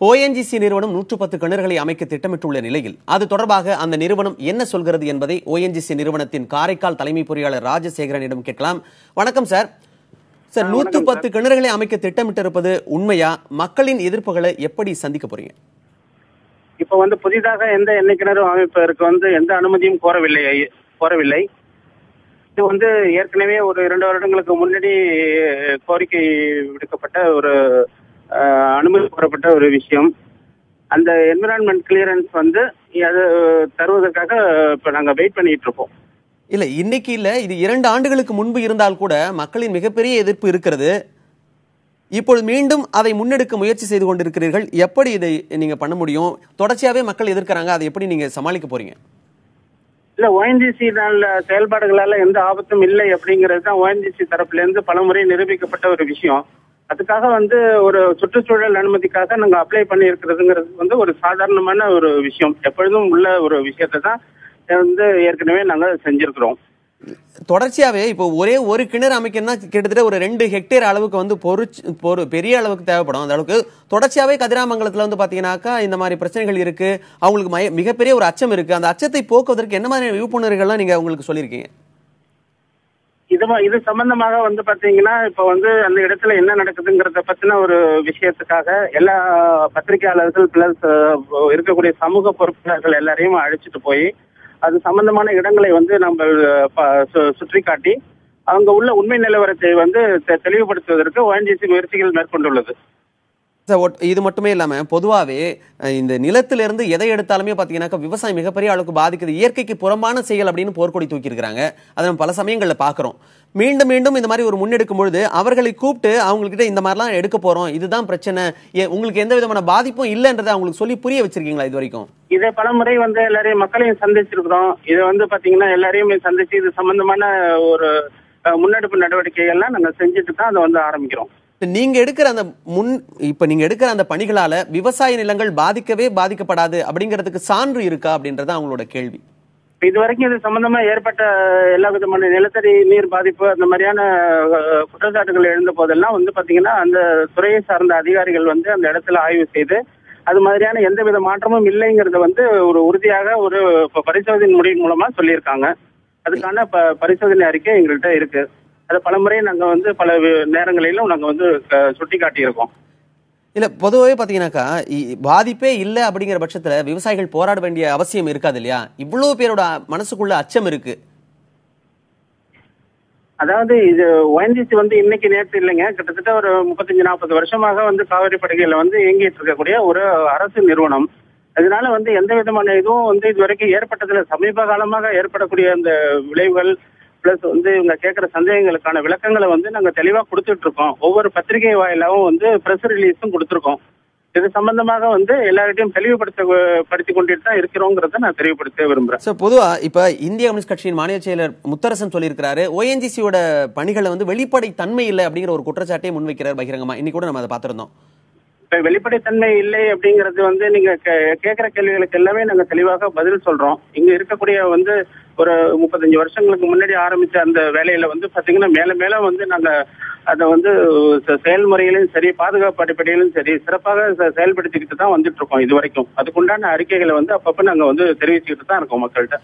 ONGC நிறுவனம் 110 கிணறுகளை அமைக்க திட்டமிட்டுள்ள நிலையில் அது தொடர்பாக அந்த நிறுவனம் என்ன சொல்கிறது என்பதை ஓஎன்ஜிசி நிறுவனத்தின் காரைக்கால் தலைமை பொறியாளர் ராஜசேகரனிடம் கேட்கலாம். வணக்கம் சார். சார், 110 கிணறுகளை அமைக்க திட்டமிட்டிருப்பது உண்மையா? மக்களின் எதிர்ப்புகளை எப்படி சந்திக்க போறீங்க? இப்ப புதிதாக எந்த எண்ணெய் கிணறு அமைப்பதற்கு எந்த அனுமதியும் கோரவில்லை. இது ஏற்கனவே ஒரு 2 வருடங்களுக்கு முன்னாடி கோரிக்கை விடுக்கப்பட்ட ஒரு அனுமதி கோரப்பட்ட ஒரு விஷயம். அந்த என்விரான்மெண்ட் கிளியரன்ஸ் அது தருவதற்காக இப்ப நாங்க வெயிட் பண்ணிட்டு இருக்கோம். இல்ல, இன்னைக்கு இல்ல, இது 2 ஆண்டுகளுக்கு முன்பு இருந்தால் கூட மக்களின் மிகப்பெரிய எதிர்ப்பு இருக்கிறது. இப்பொழுது மீண்டும் அதை முன்னெடுக்க முயற்சி செய்து கொண்டிருக்கிறீர்கள். எப்படி இதை நீங்க பண்ண முடியும்? தொடர்ச்சியாவே மக்கள் எதிர்க்கிறாங்க, அதை எப்படி நீங்க சமாளிக்க போறீங்க? இல்ல, ஓஎன்ஜிசி செயல்பாடுகளால எந்த ஆபத்தும் இல்லை அப்படிங்கிறது தான் ஓஎன்ஜிசி தரப்புல இருந்து பலமுறை நிரூபிக்கப்பட்ட ஒரு விஷயம். அதுக்காக ஒரு சுற்றுச்சூழல் அனுமதிக்காக நாங்க அப்ளை பண்ணி இருக்கிறதுங்கிறது ஒரு சாதாரணமான ஒரு விஷயம். எப்பொழுதும் உள்ள ஒரு விஷயத்தை தான் ஏற்கனவே நாங்க செஞ்சிருக்கிறோம். தொடர்ச்சியாவே இப்போ ஒரே ஒரு கிணறு அமைக்கணும்னா கிட்டத்தட்ட ஒரு 2 ஹெக்டேர் அளவுக்கு பெரிய அளவுக்கு தேவைப்படும். அந்த அளவுக்கு தொடர்ச்சியாவே கதிராமங்கலத்துல பாத்தீங்கன்னாக்கா இந்த மாதிரி பிரச்சனைகள் இருக்கு. அவங்களுக்கு மிகப்பெரிய ஒரு அச்சம் இருக்கு. அந்த அச்சத்தை போக்குவதற்கு என்ன மாதிரி விழிப்புணர்வுகள்லாம் நீங்க உங்களுக்கு சொல்லியிருக்கீங்க? இது சம்பந்தமாக பாத்தீங்கன்னா இப்ப அந்த இடத்துல என்ன நடக்குதுங்கிறத பத்தின ஒரு விஷயத்துக்காக எல்லா பத்திரிகையாளர்கள் பிளஸ் இருக்கக்கூடிய சமூக பொறுப்பாளர்கள் எல்லாரையும் அழைச்சிட்டு போய் அது சம்பந்தமான இடங்களை நம்ம சுற்றி காட்டி அவங்க உள்ள உண்மை நிலவரத்தை தெளிவுபடுத்துவதற்கு ஓஎன்ஜிசி முயற்சிகள் மேற்கொண்டுள்ளது. இது மட்டுமே இல்லாம பொதுவாவே இந்த நிலத்திலிருந்து எதை எடுத்தாலுமே பாத்தீங்கன்னா விவசாயம் மிகப்பெரிய அளவுக்கு பாதிக்குது. இயற்கைக்கு புறம்பான செயல் அப்படின்னு போர்க்கொடி தூக்கி இருக்கிறாங்க. அதை நம்ம பல சமயங்கள்ல பாக்குறோம். மீண்டும் மீண்டும் இந்த மாதிரி ஒரு முன்னெடுக்கும் பொழுது அவர்களை கூப்பிட்டு அவங்ககிட்ட இந்த மாதிரிலாம் எடுக்க போறோம், இதுதான் பிரச்சனை, உங்களுக்கு எந்த விதமான பாதிப்பும் இல்லைன்றதை அவங்களுக்கு சொல்லி புரிய வச்சிருக்கீங்களா இது வரைக்கும்? இதை பலமுறை எல்லாரையும் மக்களையும் சந்திச்சிருக்கிறோம். இது பாத்தீங்கன்னா எல்லாரையுமே சந்திச்சு இது சம்பந்தமான ஒரு முன்னெடுப்பு நடவடிக்கைகள்லாம் நாங்க செஞ்சுட்டு தான் அதை ஆரம்பிக்கிறோம். நீங்க எடுக்கிற அந்த பணிகளால விவசாய நிலங்கள் பாதிக்கப்படாது அப்படிங்கிறதுக்கு சான்று இருக்கா அப்படின்றத அவங்களோட கேள்வி. இதுவரைக்கும் இது சம்பந்தமா ஏற்பட்ட எல்லா விதமான நிலத்தடி நீர் பாதிப்பு அந்த மாதிரியான குற்றச்சாட்டுகள் எழுந்த போதெல்லாம் பாத்தீங்கன்னா அந்த துறையை சார்ந்த அதிகாரிகள் அந்த இடத்துல ஆய்வு செய்து அது மாதிரியான எந்த வித மாற்றமும் இல்லைங்கிறத ஒரு உறுதியாக ஒரு பரிசோதனை முடிவின் மூலமா சொல்லியிருக்காங்க. அதுக்கான பரிசோதனை அறிக்கை எங்கள்கிட்ட இருக்கு. அது பலமுறை நாங்க பல நேரங்களிலும் நாங்க சுட்டி காட்டியிருக்கோம். இல்ல, பொதுவாகவே பாத்தீங்கன்னாக்கா பாதிப்பே இல்லை அப்படிங்கிற பட்சத்துல விவசாயிகள் போராட வேண்டிய அவசியம் இருக்காது இல்லையா? இவ்வளவு பேரோட மனசுக்குள்ள அச்சம் இருக்கு. அதாவது இது ஓஎன்ஜிசி இன்னைக்கு நேற்று இல்லைங்க, கிட்டத்தட்ட ஒரு 35-40 வருஷமாக காவிரி படுகையில இயங்கிட்டு இருக்கக்கூடிய ஒரு அரசு நிறுவனம். அதனால எந்த விதமான இதுவும் இது வரைக்கும் ஏற்பட்டதுல சமீப காலமாக ஏற்படக்கூடிய அந்த விளைவுகள் பிளஸ் இவங்க கேட்கிற சந்தேகங்களுக்கான விளக்கங்களை நாங்க தெளிவா கொடுத்துட்டு இருக்கோம். ஒவ்வொரு பத்திரிகை வாயிலாவும் பிரஸ் ரிலீஸும் கொடுத்துருக்கோம். இது சம்பந்தமாக எல்லார்கிட்டையும் தெளிவுபடுத்தி கொண்டுட்டு தான் இருக்கிறோங்கிறத நான் தெளிவுபடுத்த விரும்புறேன். பொதுவா இப்ப இந்திய கம்யூனிஸ்ட் கட்சியின் மாநில செயலர் முத்தரசன் சொல்லியிருக்கிறாரு, ஓஎன்ஜிசியோட பணிகளை வெளிப்படை தன்மை இல்லை அப்படிங்கிற ஒரு குற்றச்சாட்டை முன்வைக்கிறார் பகிரங்கமா. இன்னைக்கு கூட நம்ம அதை பார்த்திருந்தோம். இப்ப வெளிப்படைத்தன்மை இல்லை அப்படிங்கிறது நீங்க கேட்கிற கேள்விகளுக்கு எல்லாமே நாங்க தெளிவாக பதில் சொல்றோம். இங்க இருக்கக்கூடிய ஒரு 35 வருஷங்களுக்கு முன்னாடி ஆரம்பிச்ச அந்த வேலையில பாத்தீங்கன்னா மேல மேல நாங்க அதை செயல்முறையிலும் சரி பாதுகாப்பு அடிப்படையிலும் சரி சிறப்பாக செயல்படுத்திக்கிட்டு தான் இருக்கோம் இது வரைக்கும். அதுக்குண்டான அறிக்கைகளை அப்பப்ப நாங்க தெரிவிச்சுக்கிட்டு தான் இருக்கோம் மக்கள்கிட்ட.